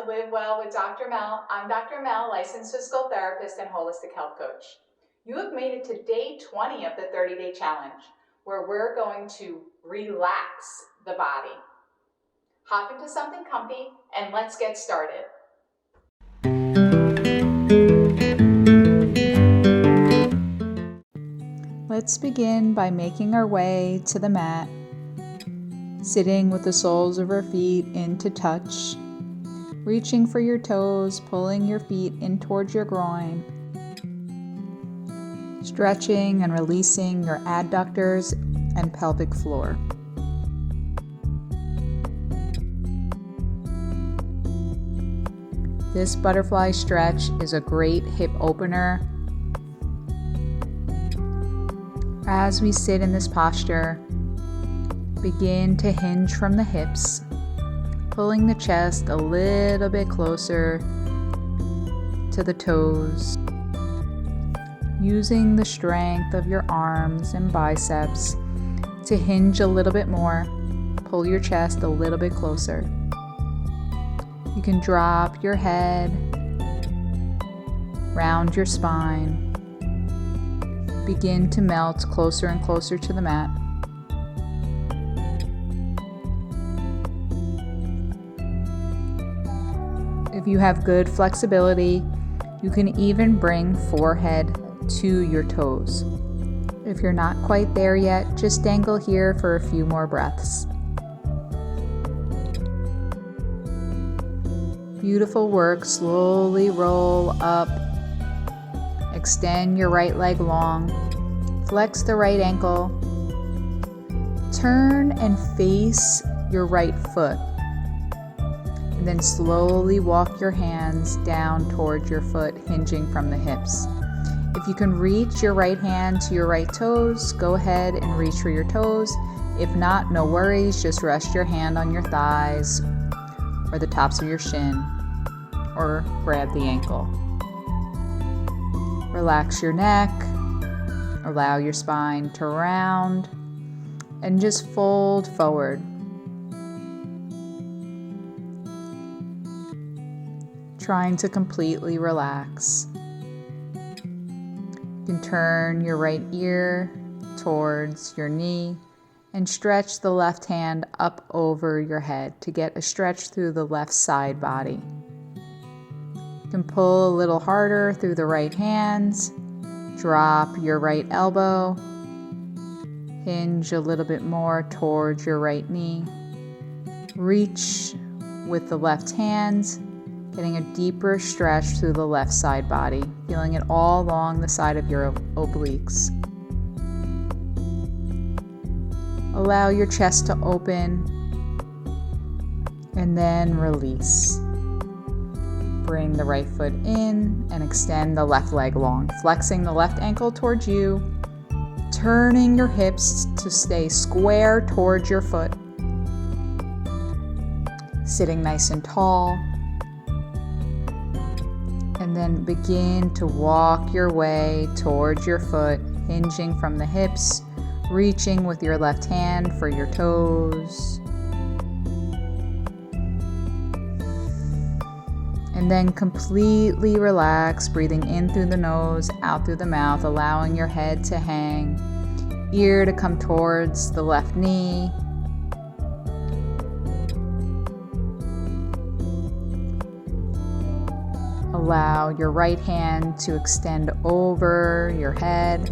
to Live Well with Dr. Mel. I'm Dr. Mel, licensed physical therapist and holistic health coach. You have made it to day 20 of the 30-day challenge, where we're going to relax the body. Hop into something comfy and let's get started. Let's begin by making our way to the mat, sitting with the soles of our feet into touch, reaching for your toes, pulling your feet in towards your groin, stretching and releasing your adductors and pelvic floor. This butterfly stretch is a great hip opener. As we sit in this posture, begin to hinge from the hips, pulling the chest a little bit closer to the toes. Using the strength of your arms and biceps to hinge a little bit more, pull your chest a little bit closer. You can drop your head, round your spine, begin to melt closer and closer to the mat. If you have good flexibility, you can even bring forehead to your toes. If you're not quite there yet, just dangle here for a few more breaths. Beautiful work. Slowly roll up. Extend your right leg long. Flex the right ankle. Turn and face your right foot. And then slowly walk your hands down towards your foot, hinging from the hips. If you can reach your right hand to your right toes, go ahead and reach for your toes. If not, no worries. Just rest your hand on your thighs or the tops of your shin, or grab the ankle. Relax your neck. Allow your spine to round and just fold forward. Trying to completely relax. You can turn your right ear towards your knee and stretch the left hand up over your head to get a stretch through the left side body. You can pull a little harder through the right hands, drop your right elbow, hinge a little bit more towards your right knee, reach with the left hand, getting a deeper stretch through the left side body, feeling it all along the side of your obliques. Allow your chest to open and then release. Bring the right foot in and extend the left leg long, flexing the left ankle towards you, turning your hips to stay square towards your foot. Sitting nice and tall. And then begin to walk your way towards your foot, hinging from the hips, reaching with your left hand for your toes. And then completely relax, breathing in through the nose, out through the mouth, allowing your head to hang, ear to come towards the left knee. Allow your right hand to extend over your head,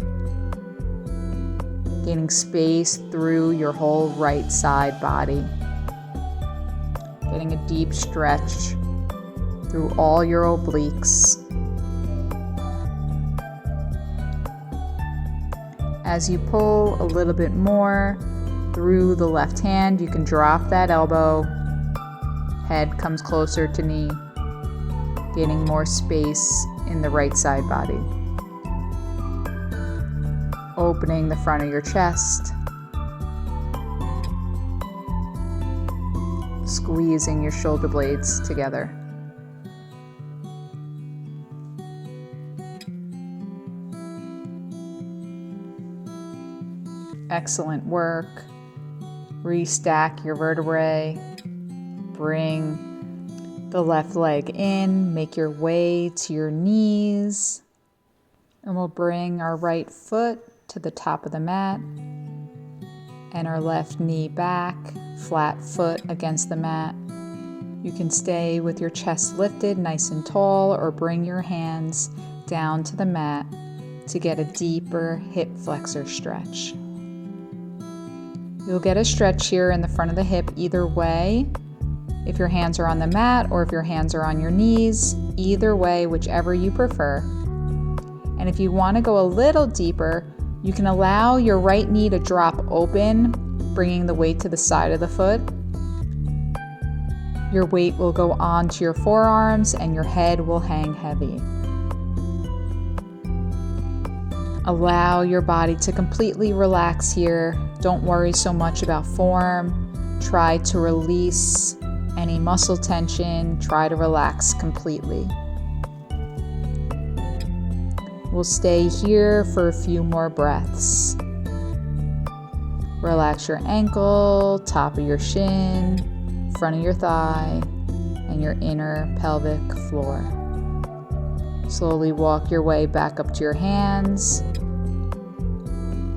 gaining space through your whole right side body. Getting a deep stretch through all your obliques. As you pull a little bit more through the left hand, you can drop that elbow. Head comes closer to knee, gaining more space in the right side body. Opening the front of your chest. Squeezing your shoulder blades together. Excellent work. Restack your vertebrae. Bring the left leg in, make your way to your knees, and we'll bring our right foot to the top of the mat and our left knee back, flat foot against the mat. You can stay with your chest lifted nice and tall, or bring your hands down to the mat to get a deeper hip flexor stretch. You'll get a stretch here in the front of the hip either way. If your hands are on the mat or if your hands are on your knees, either way, whichever you prefer. And if you want to go a little deeper, you can allow your right knee to drop open, bringing the weight to the side of the foot. Your weight will go onto your forearms and your head will hang heavy. Allow your body to completely relax here. Don't worry so much about form. Try to release any muscle tension. Try to relax completely. We'll stay here for a few more breaths. Relax your ankle, top of your shin, front of your thigh, and your inner pelvic floor. Slowly walk your way back up to your hands.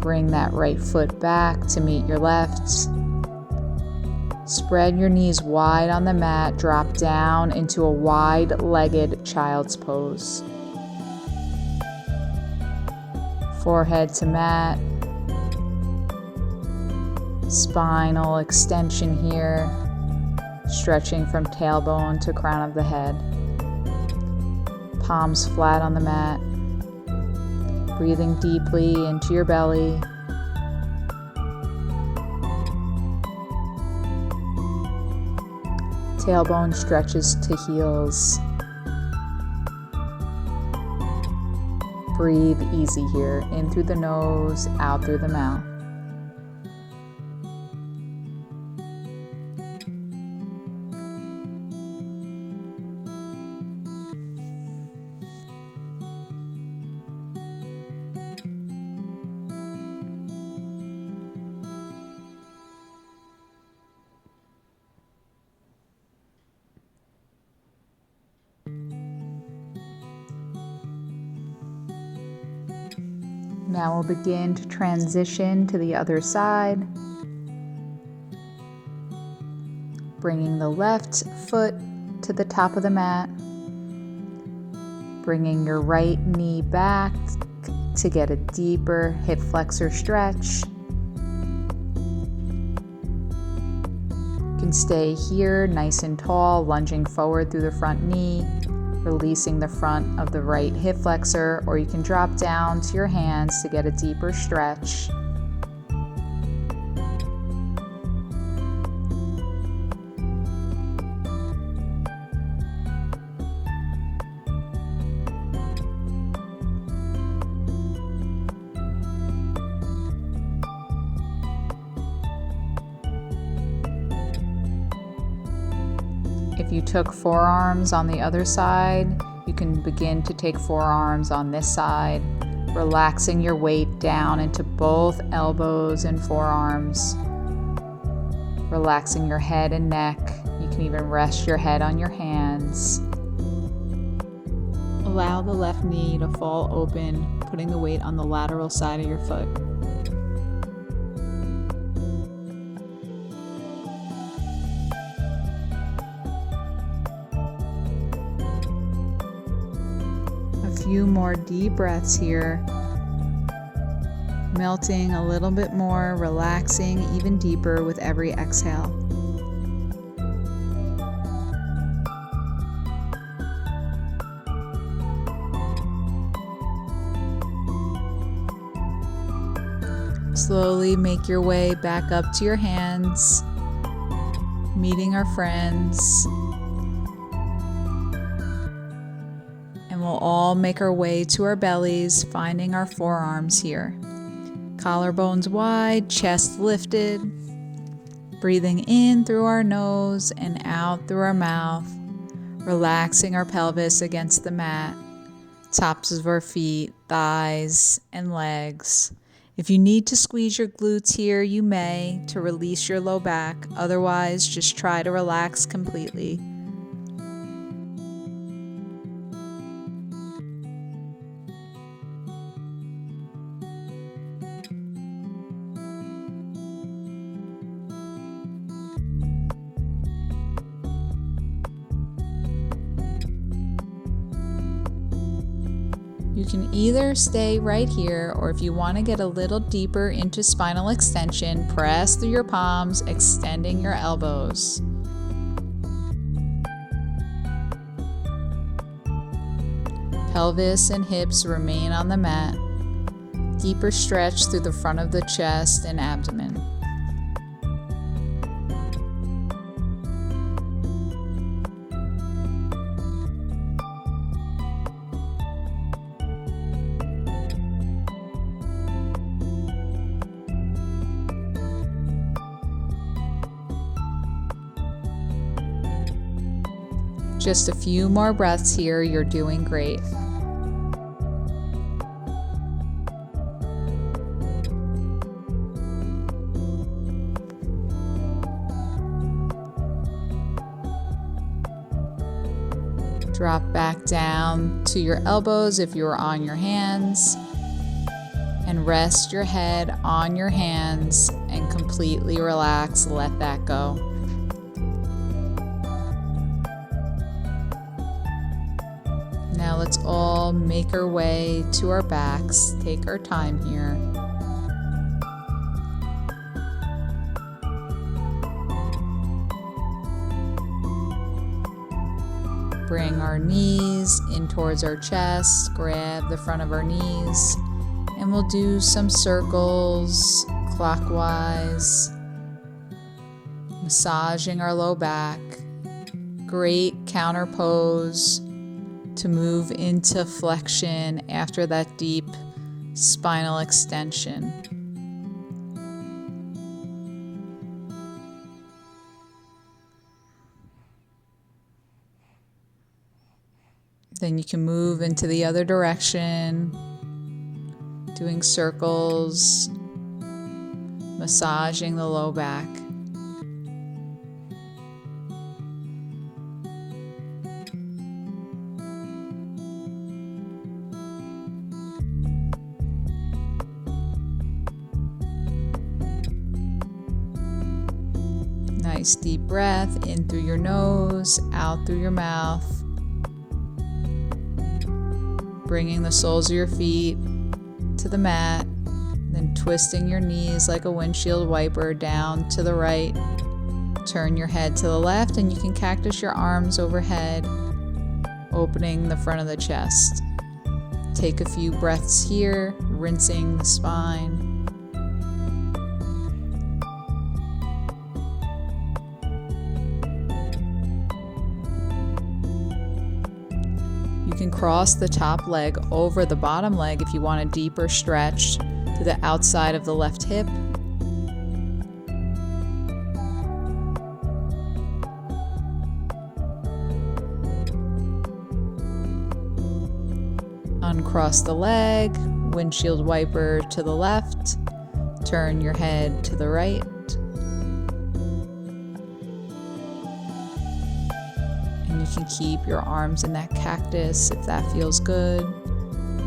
Bring that right foot back to meet your left. Spread your knees wide on the mat. Drop down into a wide-legged child's pose. Forehead to mat. Spinal extension here, stretching from tailbone to crown of the head. Palms flat on the mat. Breathing deeply into your belly. Tailbone stretches to heels. Breathe easy here, in through the nose, out through the mouth. Now we'll begin to transition to the other side. Bringing the left foot to the top of the mat. Bringing your right knee back to get a deeper hip flexor stretch. You can stay here nice and tall, lunging forward through the front knee, releasing the front of the right hip flexor, or you can drop down to your hands to get a deeper stretch. If you took forearms on the other side, you can begin to take forearms on this side, relaxing your weight down into both elbows and forearms, relaxing your head and neck. You can even rest your head on your hands. Allow the left knee to fall open, putting the weight on the lateral side of your foot. Few more deep breaths here, melting a little bit more, relaxing even deeper with every exhale. Slowly make your way back up to your hands, meeting our friends. We'll all make our way to our bellies, finding our forearms here. Collarbones wide, chest lifted. Breathing in through our nose and out through our mouth. Relaxing our pelvis against the mat. Tops of our feet, thighs, and legs. If you need to squeeze your glutes here, you may to release your low back. Otherwise, just try to relax completely. You can either stay right here, or if you want to get a little deeper into spinal extension, press through your palms, extending your elbows. Pelvis and hips remain on the mat. Deeper stretch through the front of the chest and abdomen. Just a few more breaths here, you're doing great. Drop back down to your elbows if you're on your hands, and rest your head on your hands and completely relax, let that go. Now let's all make our way to our backs, take our time here. Bring our knees in towards our chest, grab the front of our knees, and we'll do some circles clockwise, massaging our low back. Great counter pose to move into flexion after that deep spinal extension. Then you can move into the other direction, doing circles, massaging the low back. Nice deep breath in through your nose, out through your mouth. Bringing the soles of your feet to the mat, then twisting your knees like a windshield wiper down to the right. Turn your head to the left, and you can cactus your arms overhead, opening the front of the chest. Take a few breaths here, rinsing the spine. You can cross the top leg over the bottom leg if you want a deeper stretch to the outside of the left hip. Uncross the leg, windshield wiper to the left, turn your head to the right. You can keep your arms in that cactus if that feels good.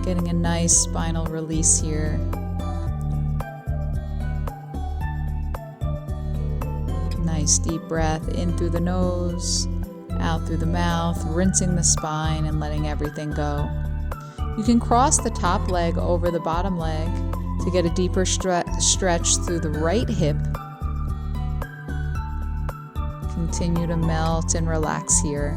Getting a nice spinal release here. Nice deep breath in through the nose, out through the mouth, rinsing the spine and letting everything go. You can cross the top leg over the bottom leg to get a deeper stretch through the right hip. Continue to melt and relax here.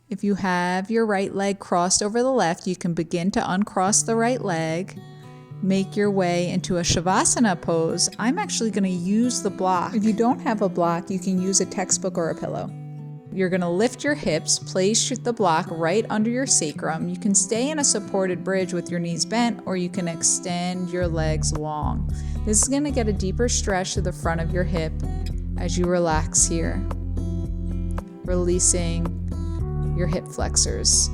If you have your right leg crossed over the left, you can begin to uncross the right leg. Make your way into a Shavasana pose. I'm actually going to use the block. If you don't have a block, you can use a textbook or a pillow. You're going to lift your hips, place the block right under your sacrum. You can stay in a supported bridge with your knees bent, or you can extend your legs long. This is going to get a deeper stretch to the front of your hip as you relax here. Releasing your hip flexors.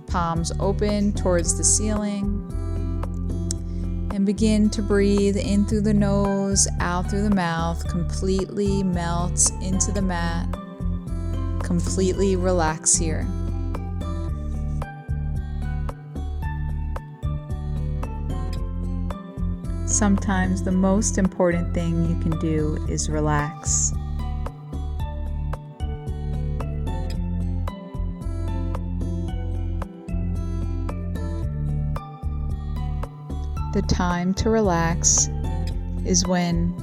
Palms open towards the ceiling. And begin to breathe in through the nose, out through the mouth. Completely melt into the mat. Completely relax here. Sometimes the most important thing you can do is relax. The time to relax is when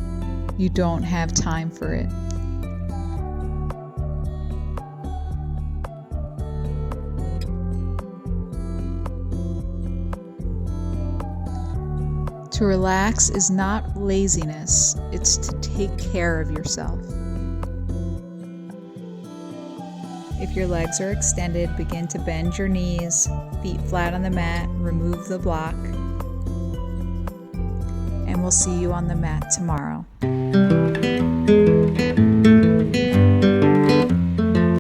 you don't have time for it. To relax is not laziness, it's to take care of yourself. If your legs are extended, begin to bend your knees, feet flat on the mat, remove the block, and we'll see you on the mat tomorrow.